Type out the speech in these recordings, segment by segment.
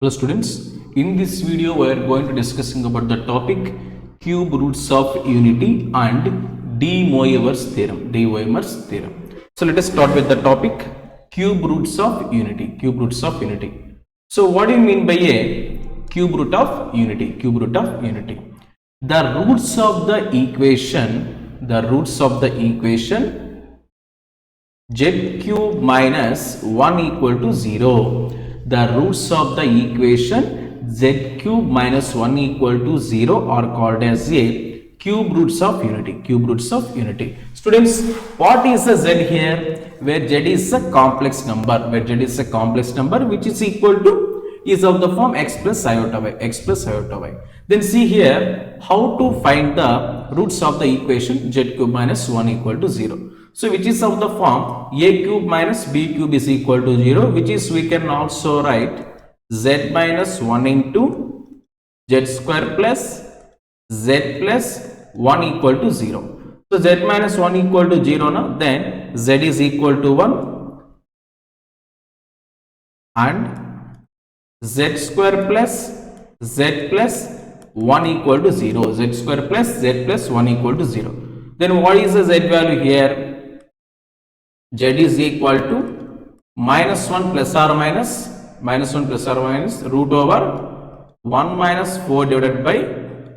Hello students, in this video we are going to discussing about the topic cube roots of unity and De Moivre's theorem. De Moivre's theorem. So let us start with the topic cube roots of unity. Cube roots of unity. So what do you mean by a cube root of unity? Cube root of unity. The roots of the equation z cube minus 1 equal to 0. The roots of the equation z cube minus 1 equal to 0 are called as a cube roots of unity. Cube roots of unity. Students, what is the z here? Where z is a complex number. Where z is a complex number which is equal to is of the form x plus iota y. X plus iota y. Then see here how to find the roots of the equation z cube minus 1 equal to 0. So which is of the form a cube minus b cube is equal to 0, which is we can also write z minus 1 into z square plus z plus 1 equal to 0. So z minus 1 equal to 0 now, then z is equal to 1 and z square plus z plus 1 equal to 0. Z square plus z plus 1 equal to 0. Then what is the z value here? Z is equal to minus 1 plus or minus root over 1 minus 4 divided by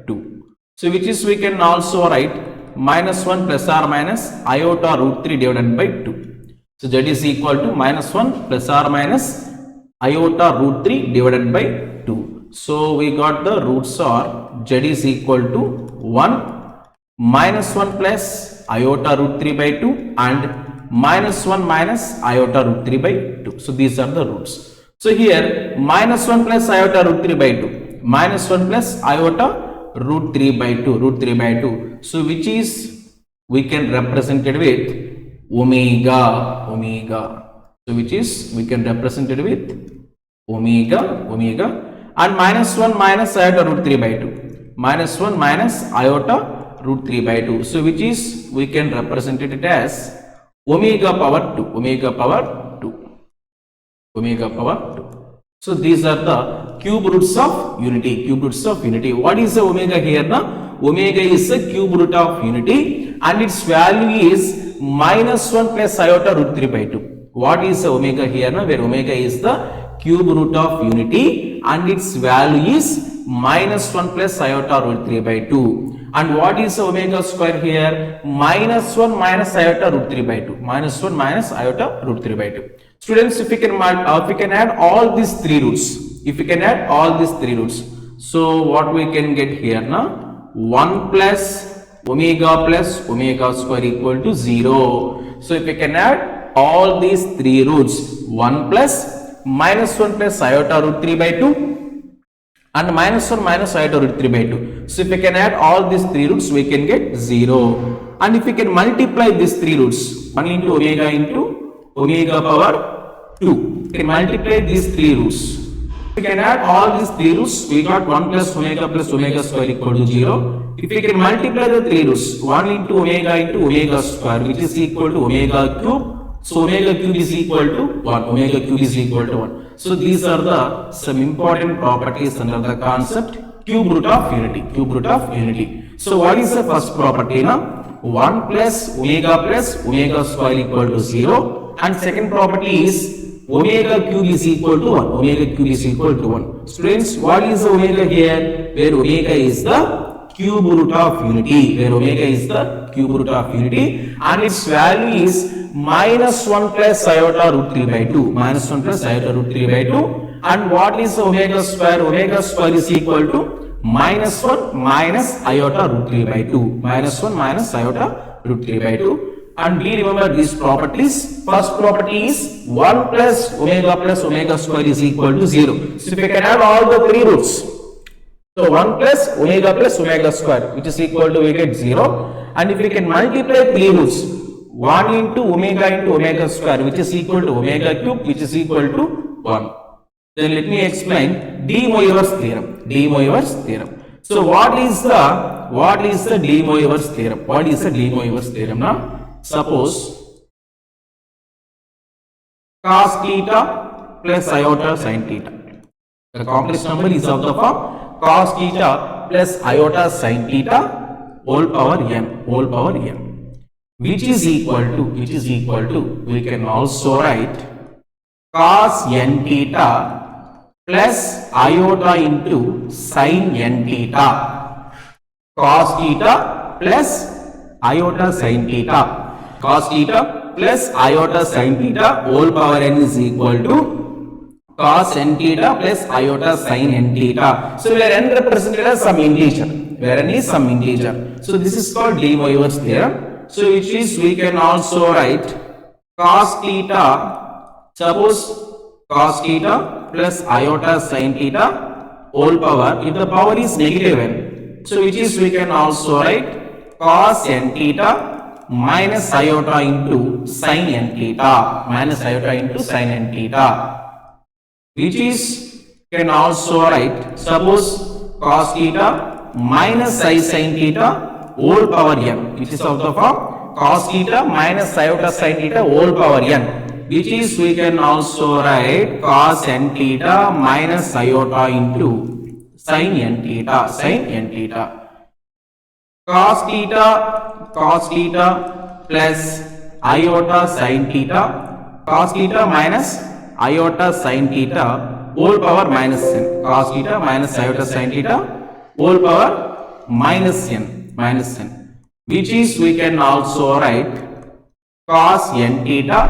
2. So which is we can also write minus 1 plus or minus iota root 3 divided by 2. So Z is equal to minus 1 plus or minus iota root 3 divided by 2. So we got the roots are Z is equal to 1 minus 1 plus iota root 3 by 2 and minus 1 minus iota root 3 by 2. So these are the roots. So here minus 1 plus iota root 3 by 2. Minus 1 plus iota root 3 by 2. So which is we can represent it with omega. So which is we can represent it with omega and minus 1 minus iota root 3 by 2. Minus 1 minus iota root 3 by 2. So which is we can represent it as omega power 2. So these are the cube roots of unity. What is the omega here now? Omega is a cube root of unity and its value is minus 1 plus iota root 3 by 2. What is the omega here now? Where omega is the cube root of unity and its value is minus 1 plus iota root 3 by 2. And what is omega square here? Minus 1 minus iota root 3 by 2. Minus 1 minus iota root 3 by 2. Students, if we can add all these three roots, so what we can get here now? 1 plus omega square equal to 0. So if we can add all these three roots, 1 plus minus 1 plus iota root 3 by 2 and minus 1 minus iota root 3 by 2. So if we can add all these three roots, we can get 0. And if we can multiply these three roots, 1 into omega power 2. We can multiply these three roots. We can add all these three roots, we got 1 plus omega square equal to 0. If we can multiply the three roots, 1 into omega square, which is equal to omega cube. So omega cube is equal to 1. So these are the some important properties under the concept cube root of unity. So what is the first property now? 1 plus omega square equal to 0, and second property is omega cube is equal to 1. Students, what is the omega here? Where omega is the cube root of unity. And its value is minus 1 plus iota root 3 by 2. And what is omega square? Omega square is equal to minus 1 minus iota root 3 by 2. And we remember these properties. First property is 1 plus omega square is equal to 0. So if we can add all the three roots, so 1 plus omega square, which is equal to we get 0. And if we can multiply three roots, 1 into omega square, which is equal to omega cube, which is equal to 1. Then let me explain De Moivre's theorem. So what is the De Moivre's theorem? Now, suppose cos theta plus iota sin theta. The complex number is of the form cos theta plus iota sin theta whole power n, which is equal to, we can also write cos n theta plus iota into sin n theta, cos theta plus iota sin theta, cos theta plus iota sin theta whole power n is equal to cos n theta plus iota sin n theta. So where n represented as some integer, where n is some integer. So this is called de Moivre's theorem. So which is, we can also write cos theta, suppose cos theta plus iota sin theta whole power, if the power is negative n, so which is, we can also write cos n theta minus iota into sin n theta, minus iota into sin n theta, which is, can also write, suppose cos theta minus I sin theta whole power n, which is of the form cos theta minus iota sin theta whole power n, which is, we can also write cos n theta minus iota into sin n theta, cos theta plus iota sin theta, cos theta minus iota sin theta whole power minus n, cos theta minus iota sin theta whole power minus n, which is, we can also write cos n theta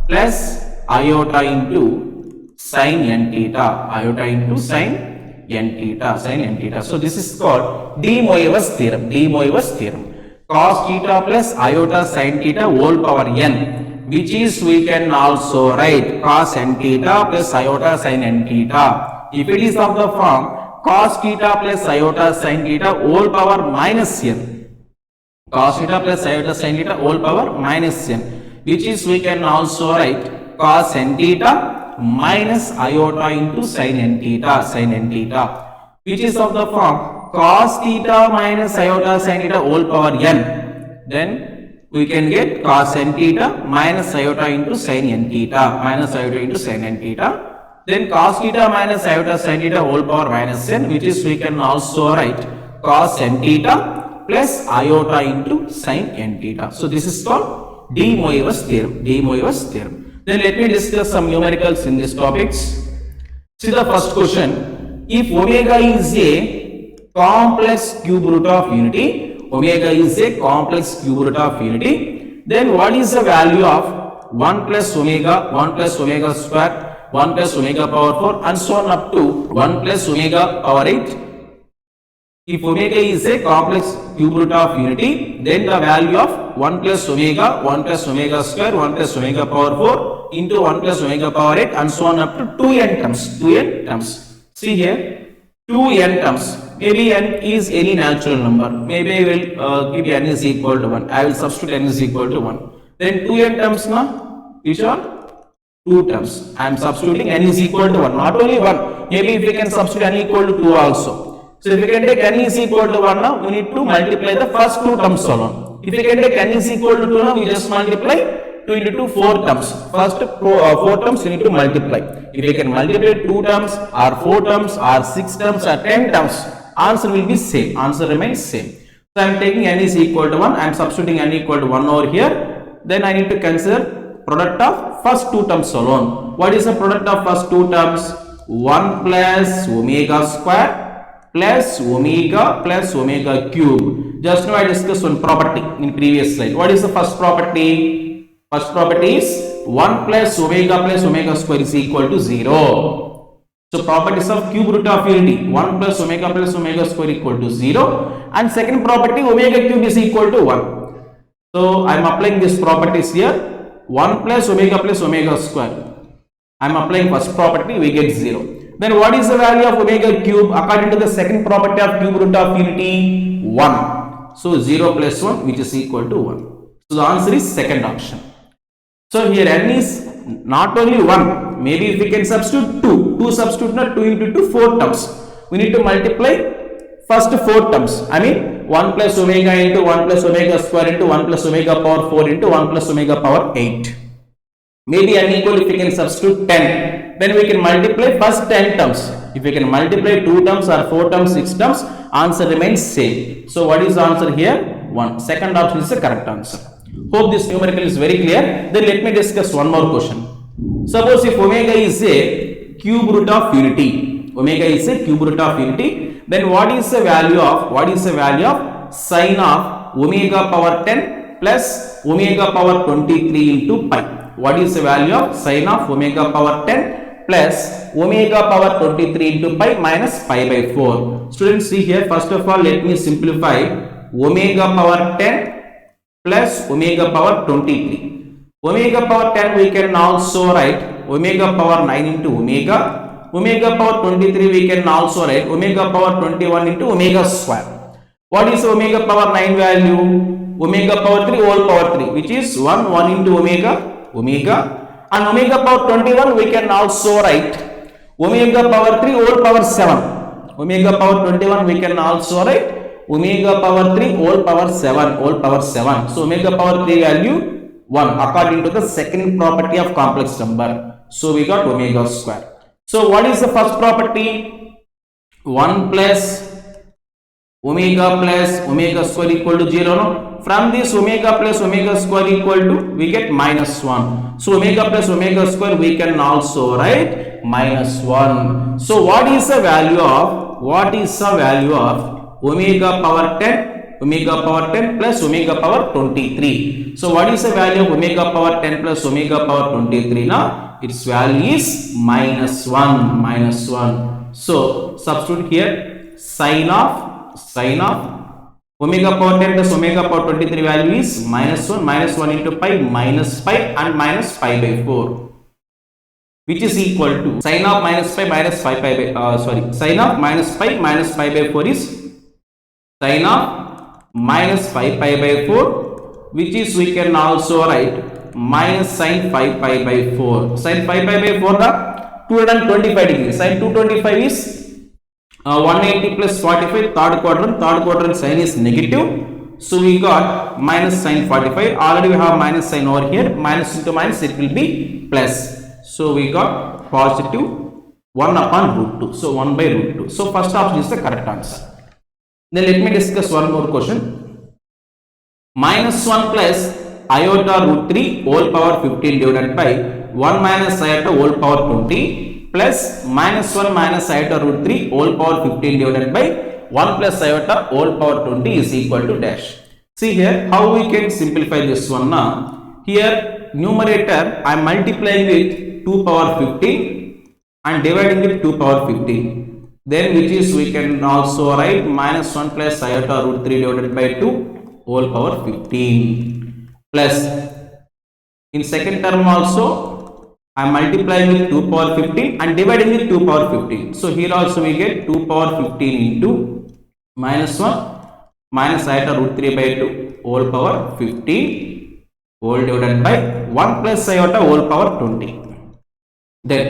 plus iota into sin n theta, sin n theta. So this is called de Moivre's theorem, cos theta plus iota sin theta whole power n, which is, we can also write cos n theta plus iota sin n theta. If it is of the form cos theta plus iota sin theta whole power minus n, cos theta plus iota sin theta whole power minus n, which is, we can also write cos n theta minus iota into sin n theta, which is of the form cos theta minus iota sin theta whole power n. Then we can get cos n theta minus iota into sin n theta, then cos theta minus iota sin theta whole power minus n, which is, we can also write cos n theta plus iota into sin n theta. So this is called de Moivre's theorem. Then let me discuss some numericals in these topics. See the first question: if omega is a complex cube root of unity, then what is the value of 1 plus omega square, 1 plus omega power 4, and so on up to 1 plus omega power 8? If omega is a complex cube root of unity, then the value of 1 plus omega square, 1 plus omega power 4 into 1 plus omega power 8 and so on up to 2n terms. See here, 2n terms. Maybe n is any natural number. Maybe I will give n is equal to 1. I will substitute n is equal to 1. Then 2n terms na, which are 2 terms. I am substituting n is equal to 1. Not only 1. Maybe if we can substitute n equal to 2 also. So if we can take n is equal to 1 now, we need to multiply the first 2 terms alone. If we can take n is equal to 2 now, we just multiply 2 into 2, 4 terms. First 4 terms we need to multiply. If we can multiply 2 terms or 4 terms or 6 terms or 10 terms, answer will be same. Answer remains same. So I am taking n is equal to 1. I am substituting n equal to 1 over here. Then I need to consider product of first 2 terms alone. What is the product of first 2 terms? 1 plus omega square plus omega cube. Just now I discussed one property in previous slide. What is the first property? First property is 1 plus omega square is equal to 0. So properties of cube root of unity, 1 plus omega square equal to 0, and second property, omega cube is equal to 1. So I am applying these properties here, 1 plus omega square. I am applying first property, we get 0. Then what is the value of omega cube according to the second property of cube root of unity? 1. So 0 plus 1, which is equal to 1. So the answer is second option. So here n is not only 1, maybe if we can substitute 2 substitute not 2 into 2, 4 terms. We need to multiply first 4 terms. I mean 1 plus omega into 1 plus omega square into 1 plus omega power 4 into 1 plus omega power 8. Maybe n equal, if we can substitute 10. then we can multiply first 10 terms. If we can multiply 2 terms or 4 terms, 6 terms, answer remains same. So what is the answer here? 1. Second option is the correct answer. Hope this numerical is very clear. Then let me discuss one more question. Suppose if omega is a cube root of unity, omega is a cube root of unity, then what is the value of sine of omega power 10 plus omega power 23 into pi? What is the value of sine of omega power 10 plus omega power 23 into pi minus pi by 4? Students, see here, first of all let me simplify omega power 10 plus omega power 23. Omega power 10 we can also write omega power 9 into omega. Omega power 23 we can also write omega power 21 into omega square. What is omega power 9 value? Omega power 3 whole power 3, which is 1 into omega, and omega power 21 we can also write omega power 3 whole power 7. Omega power 21 we can also write omega power 3 whole power 7. So omega power 3 value 1 according to the second property of complex number. So we got omega square. So what is the first property? 1 plus omega square equal to 0. No? From this omega plus omega square equal to, we get minus 1. So omega plus omega square we can also write minus 1. So what is the value of omega power 10 plus omega power 23? So what is the value of omega power 10 plus omega power 23 now? Its value is minus 1. So substitute here sine of omega power 10 plus omega power 23 value is minus 1 into pi minus pi and minus pi by 4, which is equal to sine of minus pi minus sine of minus pi minus pi by 4 is sine of minus 5 pi by 4, which is we can also write minus sine 5 pi by 4. Sine 5 pi by 4 the 225 degrees. Sine 225 is 180 plus 45, third quadrant sine is negative. So we got minus sine 45. Already we have minus sign over here. Minus into minus it will be plus. So we got positive 1 upon root 2. So 1 by root 2. So first option is the correct answer. Then let me discuss one more question. Minus 1 plus iota root 3 whole power 15 divided by 1 minus iota whole power 20 plus minus 1 minus iota root 3 whole power 15 divided by 1 plus iota whole power 20 is equal to dash. See here how we can simplify this one now. Here numerator I am multiplying with 2 power 15 and dividing with 2 power 15. Then which is we can also write minus 1 plus iota root 3 divided by 2 whole power 15 plus in second term also I am multiplying with 2 power 15 and dividing with 2 power 15. So here also we get 2 power 15 into minus 1 minus iota root 3 by 2 whole power 15 whole divided by 1 plus iota whole power 20. Then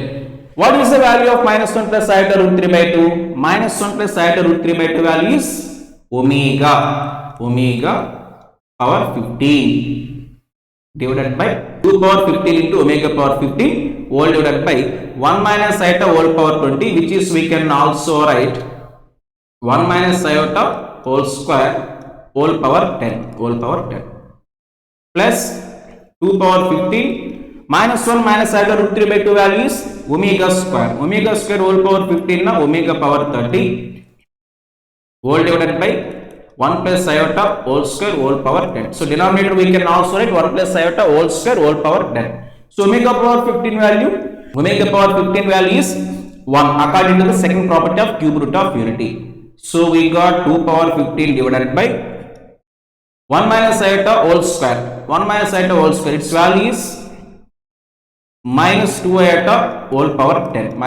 what is the value of minus 1 plus iota root 3 by 2? Minus 1 plus iota root 3 by 2 value is omega power 15 divided by 2 power 15 into omega power 15 whole divided by 1 minus iota whole power 20, which is we can also write 1 minus iota whole square whole power 10 plus 2 power 15 minus 1 minus iota root 3 by 2 value is omega square whole power 15 na omega power 30 whole divided by 1 plus iota whole square whole power 10. So denominator we can also write 1 plus iota whole square whole power 10. So omega power 15 value is 1 according to the second property of cube root of unity. So we got 2 power 15 divided by 1 minus iota whole square. Its value is minus 2 iota whole power 10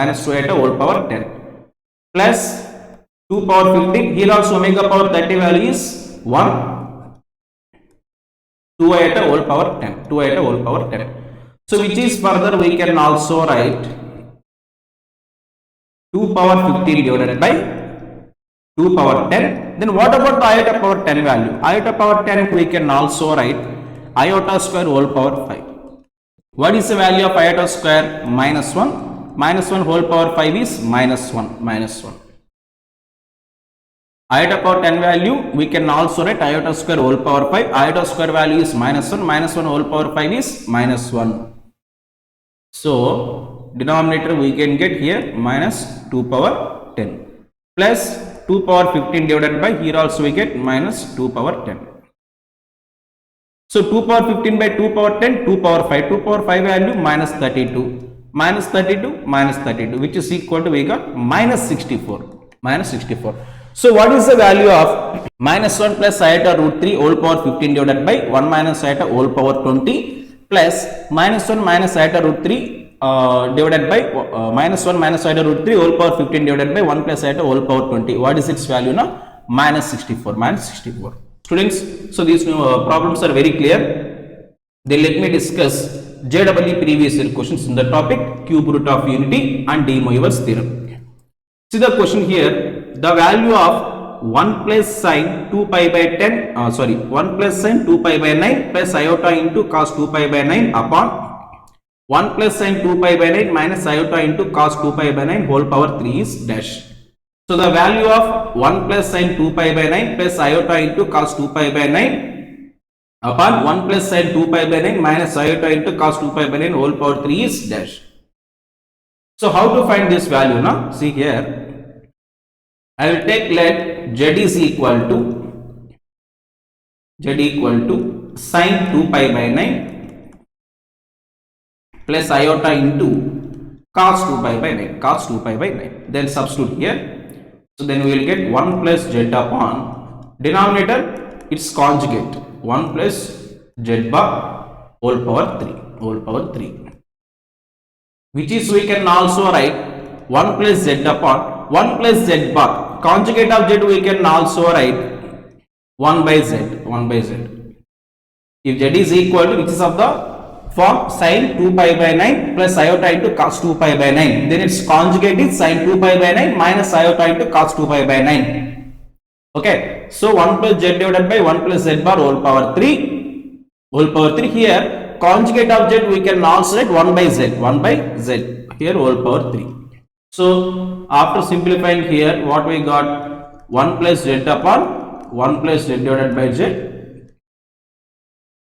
plus 2 power 15. Here also omega power 30 value is 1 2 iota whole power 10. So which is further we can also write 2 power 15 divided by 2 power 10. Then what about the iota power 10 value? Iota power 10 we can also write iota square whole power 5. What is the value of iota square? Minus 1. minus 1 whole power 5 is minus 1. Iota power 10 value, we can also write iota square whole power 5. Iota square value is minus 1 whole power 5 is minus 1. So, denominator we can get here minus 2 power 10 plus 2 power 15 divided by, here also we get minus 2 power 10. So 2 power 15 by 2 power 10, 2 power 5. 2 power 5 value minus 32. Minus 32, minus 32, which is equal to, we got minus 64. Minus 64. So what is the value of minus 1 plus iota root 3 whole power 15 divided by 1 minus iota whole power 20 plus minus 1 minus iota root 3 divided by minus 1 minus iota root 3 whole power 15 divided by 1 plus iota whole power 20. What is its value now? Minus 64. Minus 64. Students, so these problems are very clear. Then let me discuss JEE previous year questions in the topic cube root of unity and De Moivre's theorem. See the question here, the value of 1 plus sine 2 pi by 1 plus sine 2 pi by 9 plus iota into cos 2 pi by 9 upon 1 plus sine 2 pi by 9 minus iota into cos 2 pi by 9 whole power 3 is dash. So the value of 1 plus sine 2 pi by 9 plus iota into cos 2 pi by 9 upon 1 plus sine 2 pi by 9 minus iota into cos 2 pi by 9 whole power 3 is dash. So how to find this value now? See here, I will take let z is equal to sine 2 pi by 9 plus iota into cos 2 pi by 9, then substitute here. So then we will get 1 plus z upon denominator, its conjugate 1 plus z bar whole power 3, which is we can also write 1 plus z upon 1 plus z bar, conjugate of z we can also write 1 by z. If z is equal to, which is of the form sine 2 pi by 9 plus iota into cos 2 pi by 9, then its conjugate is sine 2 pi by 9 minus iota into cos 2 pi by 9. Okay, so 1 plus z divided by 1 plus z bar whole power 3 here, conjugate of z we can also write 1 by z here whole power 3. So after simplifying here, what we got, 1 plus z upon 1 plus z divided by z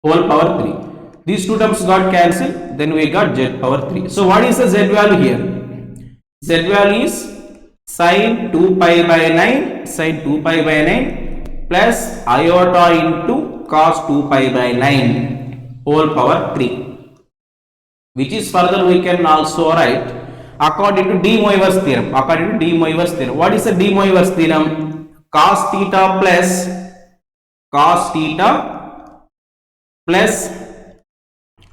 whole power 3. These two terms got cancelled, then we got z power 3. So what is the z value here? Z value is sine 2 pi by 9 plus iota into cos 2 pi by 9 whole power 3, which is further we can also write according to De Moivre's theorem. What is the De Moivre's theorem? Cos theta plus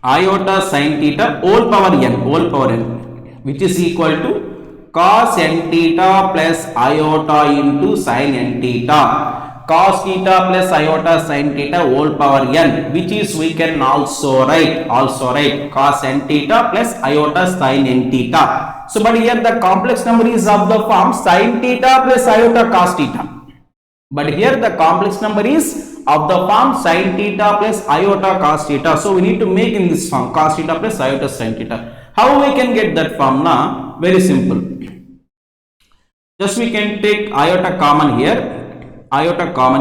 iota sin theta whole power n, which is equal to cos n theta plus iota into sin n theta, cos theta plus iota sin theta whole power n, which is we can also write cos n theta plus iota sin n theta. So but here the complex number is of the form sin theta plus iota cos theta, but here the complex number is of the form sin theta plus iota cos theta. So we need to make in this form cos theta plus iota sin theta. How we can get that form now? Very simple. Just we can take iota common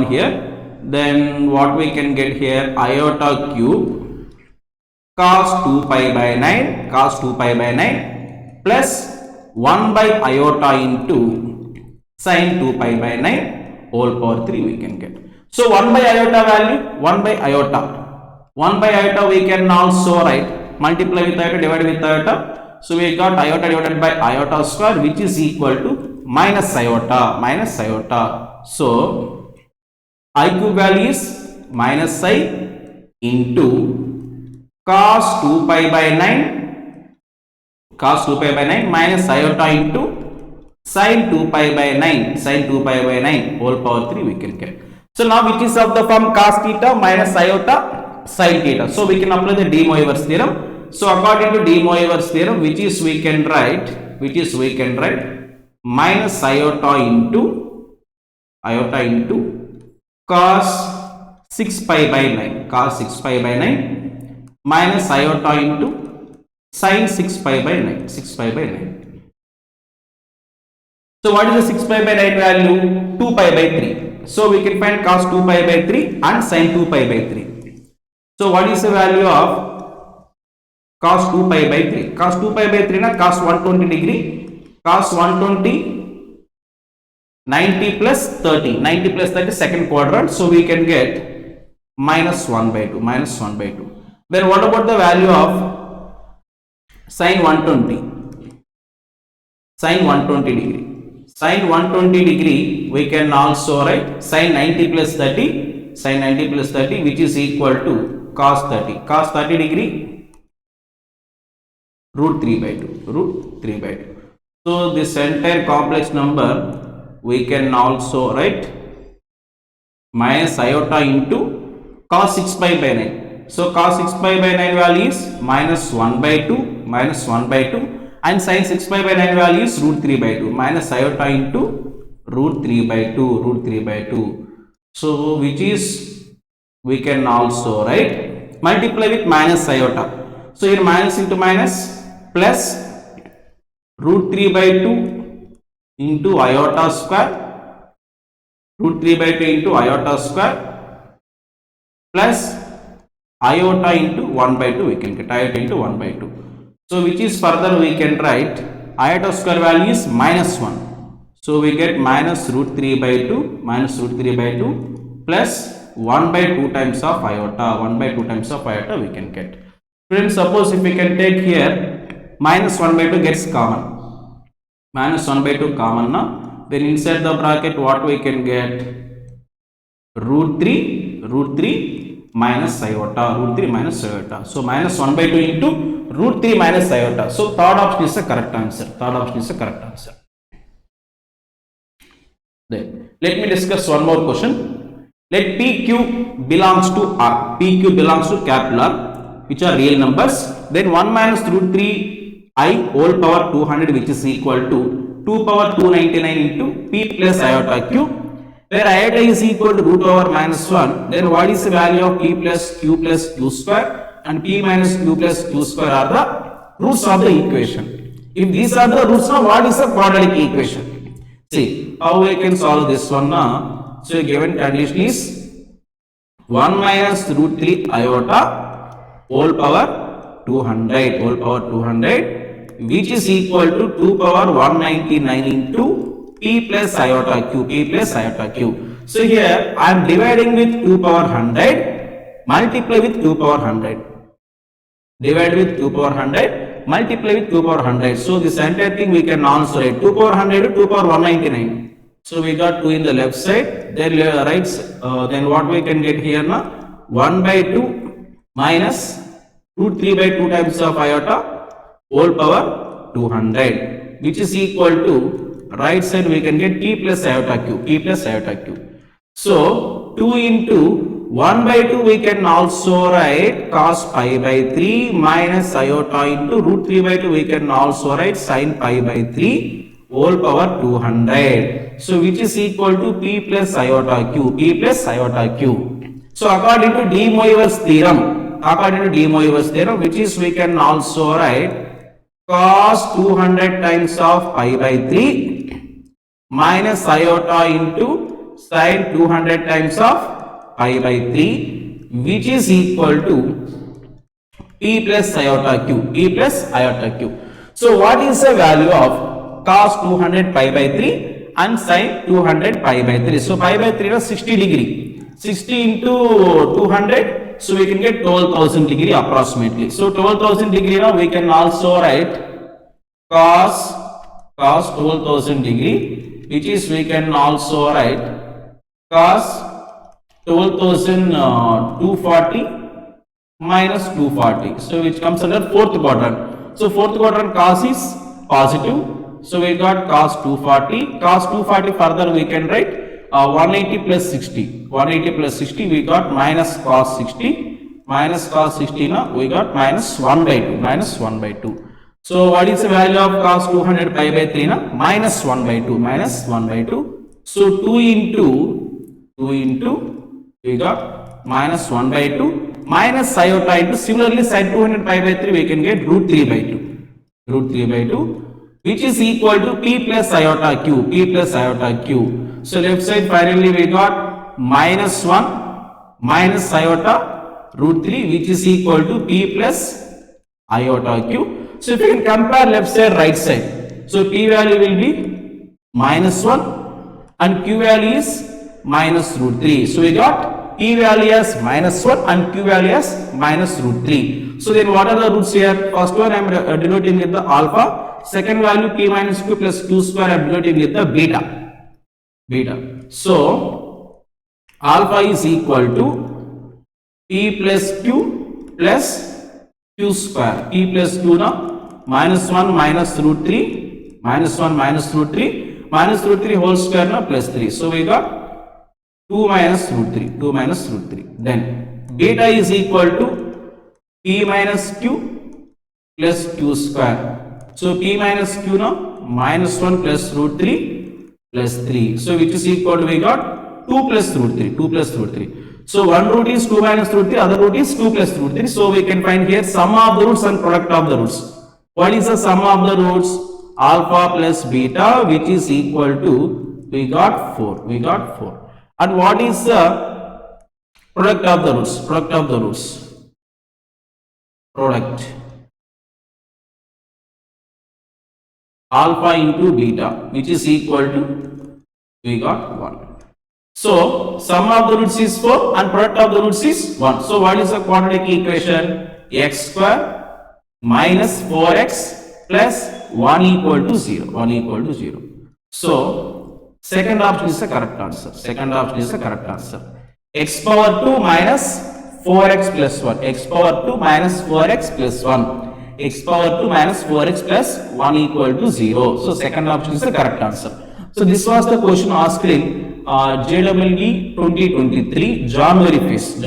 here, then what we can get here, iota cube cos 2 pi by 9 plus 1 by iota into sin 2 pi by 9 whole power 3 we can get. So 1 by iota value, 1 by iota we can also write, multiply with iota, divide with iota. So we got iota divided by iota square, which is equal to minus iota. So I cube value is minus I into cos 2 pi by 9 minus iota into sin 2 pi by 9 whole power 3 we can get. So now which is of the form cos theta minus iota sin theta. So we can apply the De Moivre's theorem. So according to De Moivre's theorem, which is we can write minus iota into cos 6 pi by 9 minus iota into sin 6 pi by 9. So what is the 6 pi by 9 value? 2 pi by 3. So we can find cos 2 pi by 3 and sin 2 pi by 3. So what is the value of cos 2 pi by 3? Cos 2 pi by 3 na cos 120 degree. Cos 120 90 plus 30. 90 plus 30 second quadrant. So we can get minus 1 by 2. Minus 1 by 2. Then what about the value of sin 120? Sin 120 degree. Sin 120 degree we can also write sin 90 plus 30. Sin 90 plus 30 which is equal to cos 30. Cos 30 degree root 3 by 2. Root 3 by 2. So this entire complex number we can also write minus iota into cos 6 pi by 9. So cos 6 pi by 9 value is minus 1 by 2 minus 1 by 2 and sin 6 pi by 9 value is root 3 by 2 minus iota into root 3 by 2 root 3 by 2. So which is we can also write multiply with minus iota. So here minus into minus plus root 3 by 2 into iota square root 3 by 2 into iota square plus iota into 1 by 2 we can get iota into 1 by 2. So which is further we can write iota square value is minus 1. So we get minus root 3 by 2 minus root 3 by 2 plus 1 by 2 times of iota 1 by 2 times of iota we can get. Friends, suppose if we can take here minus 1 by 2 gets common. Minus 1 by 2 common now. Then inside the bracket what we can get? Root 3 minus iota. Root 3 minus iota. So minus 1 by 2 into root 3 minus iota. So third option is the correct answer. Third option is the correct answer. Then let me discuss one more question. Let PQ belongs to R. PQ belongs to capital R, which are real numbers. Then 1 minus root 3 I whole power 200 which is equal to 2 power 299 into P plus iota Q, where iota is equal to root over minus 1. Then what is the value of P plus Q square and P minus Q square are the roots of the equation. If these are the roots, now what is the quadratic equation? See how we can solve this one now. So given condition is 1 minus root 3 iota whole power 200 which is equal to 2 power 199 into P plus iota Q. So here I am dividing with 2 power 100, multiply with 2 power 100. Divide with 2 power 100, multiply with 2 power 100. So this entire thing we can also write 2 power 100 to 2 power 199. So we got 2 in the left side. Then then what we can get here now? 1 by 2 minus root 3 by 2 times of iota whole power 200 which is equal to right side we can get P plus iota Q. So 2 into 1 by 2 we can also write cos pi by 3 minus iota into root 3 by 2 we can also write sin pi by 3 whole power 200. So which is equal to P plus iota Q. So according to De Moivre's theorem, which is we can also write cos 200 times of pi by 3 minus iota into sin 200 times of pi by 3 which is equal to P plus iota Q. So what is the value of cos 200 pi by 3 and sin 200 pi by 3? So pi by 3 is 60 degree. 60 into 200. So we can get 12,000 degree approximately. So 12,000 degree now we can also write cos 12,000 degree which is we can also write cos 12,240 minus 240. So which comes under fourth quadrant. So fourth quadrant cos is positive. So we got cos 240. Cos 240 further we can write 180 plus 60. 180 plus 60 we got minus cos 60. Minus cos 60 now we got minus 1 by 2. So what is the value of cos 200 pi by 3 now? Minus 1 by 2. So 2 into we got minus 1 by 2 minus iota into similarly sin 200 pi by 3 we can get root 3 by 2. which is equal to p plus iota q, p plus iota q. So left side finally we got minus 1 minus iota root 3, which is equal to p plus iota q. So if you can compare left side right side, so p value will be minus 1 and q value is minus root 3. So we got p value as minus 1 and q value as minus root 3. So then what are the roots here? First one I am denoting with the alpha, second value p minus q plus q square I am denoting with the beta. So alpha is equal to p plus q plus q square, p plus q now minus 1 minus root 3, minus 1 minus root 3, minus root 3 whole square now plus 3. So we got 2 minus root 3, 2 minus root 3. Then beta is equal to p minus q plus q square. So p minus q now minus 1 plus root 3 plus 3. So which is equal to we got 2 plus root 3, 2 plus root 3. So one root is 2 minus root 3, other root is 2 plus root 3. So we can find here sum of the roots and product of the roots. What is the sum of the roots? Alpha plus beta, which is equal to we got 4, we got 4. And what is the product of the roots? Product of the roots. Product. Alpha into beta, which is equal to we got 1. So sum of the roots is 4 and product of the roots is 1. So what is the quadratic equation? X square minus 4x plus 1 equal to 0. 1 equal to 0. So second option is the correct answer. Second option is the correct answer. X power 2 minus 4x plus 1. X power 2 minus 4x plus 1. X power 2 minus 4x plus 1 equal to 0. So second option is the correct answer. So this was the question asked in JEE 2023 January phase.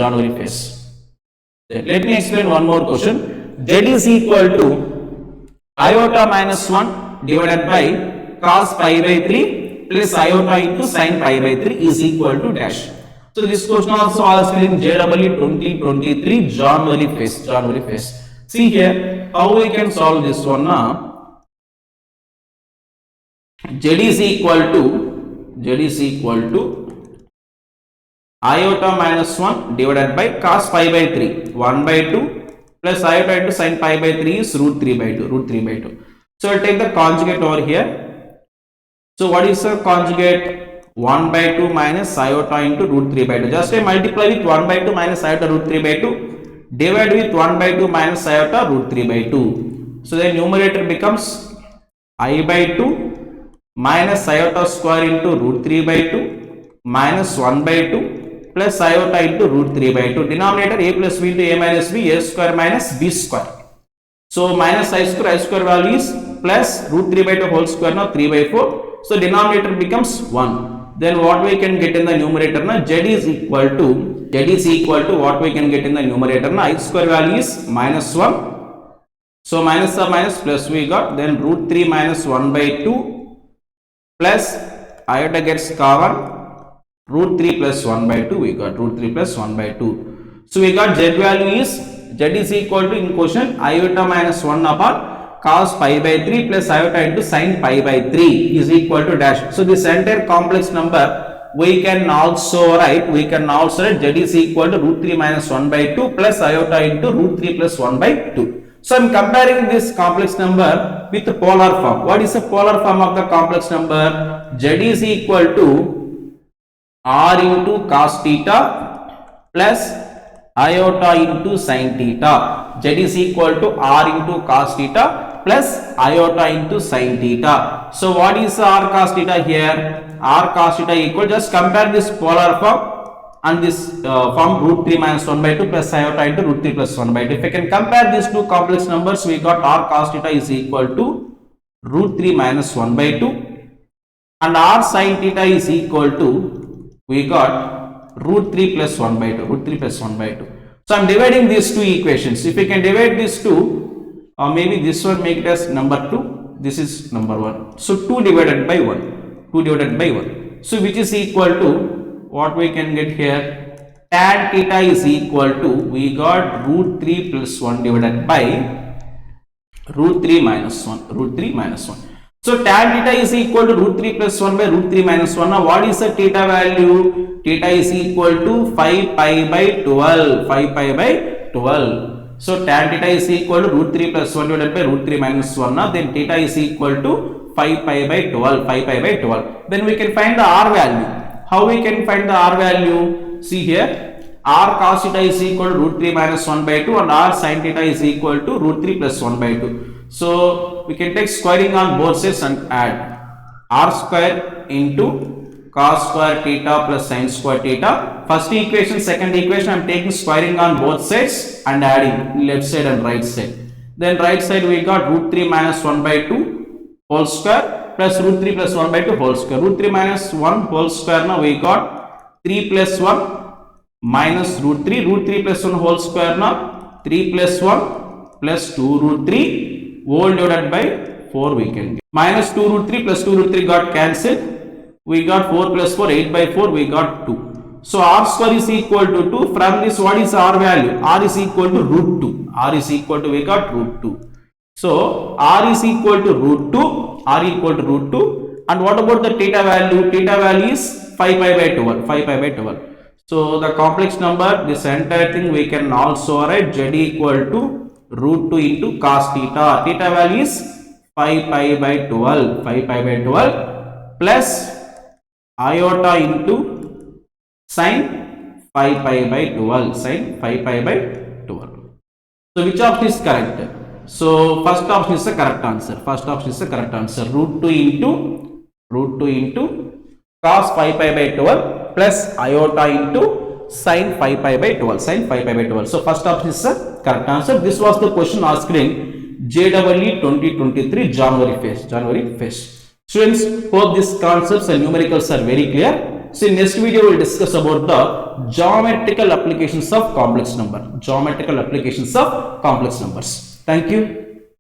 Let me explain one more question. Z is equal to iota minus 1 divided by cos pi by 3 plus iota into sin pi by 3 is equal to dash. So this question also asked in JEE 2023 January phase. See here how we can solve this one now. Z is equal to iota minus 1 divided by cos pi by 3 1 by 2 plus iota into sin pi by 3 is root 3 by 2. So I'll take the conjugate over here. So what is the conjugate? 1 by 2 minus iota into root 3 by 2. Just I multiply with 1 by 2 minus iota root 3 by 2, divide with 1 by 2 minus iota root 3 by 2. So the numerator becomes I by 2 minus iota square into root 3 by 2 minus 1 by 2 plus iota into root 3 by 2. Denominator a plus b into a minus b, a square minus b square. So minus I square value is plus root 3 by 2 whole square now 3 by 4. So denominator becomes 1. Then what we can get in the numerator now? Z is equal to what we can get in the numerator now? I square value is minus 1. So minus or minus plus we got, then root 3 minus 1 by 2 plus iota gets common, root 3 plus 1 by 2 we got, root 3 plus 1 by 2. So we got Z value is, Z is equal to in question iota minus 1 upon cos pi by 3 plus iota into sin pi by 3 is equal to dash. So this entire complex number we can also write, Z is equal to root 3 minus 1 by 2 plus iota into root 3 plus 1 by 2. So I am comparing this complex number with the polar form. What is the polar form of the complex number? Z is equal to r into cos theta plus iota into sin theta. Z is equal to r into cos theta plus iota into sin theta. So what is r cos theta here? R cos theta equal, just compare this polar form and this form root 3 minus 1 by 2 plus iota into root 3 plus 1 by 2. If I can compare these two complex numbers, we got r cos theta is equal to root 3 minus 1 by 2 and r sin theta is equal to, we got root 3 plus 1 by 2, root 3 plus 1 by 2. So I am dividing these two equations. If we can divide these two, maybe this one make it as number 2, this is number 1. So 2 divided by 1, 2 divided by 1. So which is equal to, what we can get here, tan theta is equal to, we got root 3 plus 1 divided by root 3 minus 1, root 3 minus 1. So tan theta is equal to root 3 plus 1 by root 3 minus 1. Now what is the theta value? Theta is equal to 5 pi by 12. 5 pi by 12. So tan theta is equal to root 3 plus 1 divided by root 3 minus 1. Now then theta is equal to 5 pi by 12. 5 pi by 12. Then we can find the R value. How we can find the R value? See here. R cos theta is equal to root 3 minus 1 by 2 and R sin theta is equal to root 3 plus 1 by 2. So we can take squaring on both sides and add R square into cos square theta plus sin square theta. First equation, second equation, I am taking squaring on both sides and adding left side and right side. Then right side we got root 3 minus 1 by 2 whole square plus root 3 plus 1 by 2 whole square. Root 3 minus 1 whole square, now we got 3 plus 1 minus root 3. Root 3 plus 1 whole square, now 3 plus 1 plus 2 root 3 whole divided by 4 we can get. Minus 2 root 3 plus 2 root 3 got cancelled. We got 4 plus 4, 8 by 4 we got 2. So R square is equal to 2. From this what is R value? R is equal to root 2. R is equal to, we got root 2. So R is equal to root 2. R equal to root 2. And what about the theta value? Theta value is 5 pi by 12. 5 pi by 12. So the complex number, this entire thing we can also write Z equal to root 2 into cos theta. Theta value is 5 pi by 12. 5 pi by 12 plus iota into sin 5 pi by 12. Sin 5 pi by 12. So which option is correct? So first option is the correct answer. First option is the correct answer. Root 2 into cos 5 pi by 12 plus iota into sin 5 pi by 12. Sin 5 pi by 12. So first option is the correct answer. This was the question asked in JEE 2023 January phase. Students, hope these concepts and numericals are very clear. So in next video we will discuss about the geometrical applications of complex number. Geometrical applications of complex numbers. Thank you.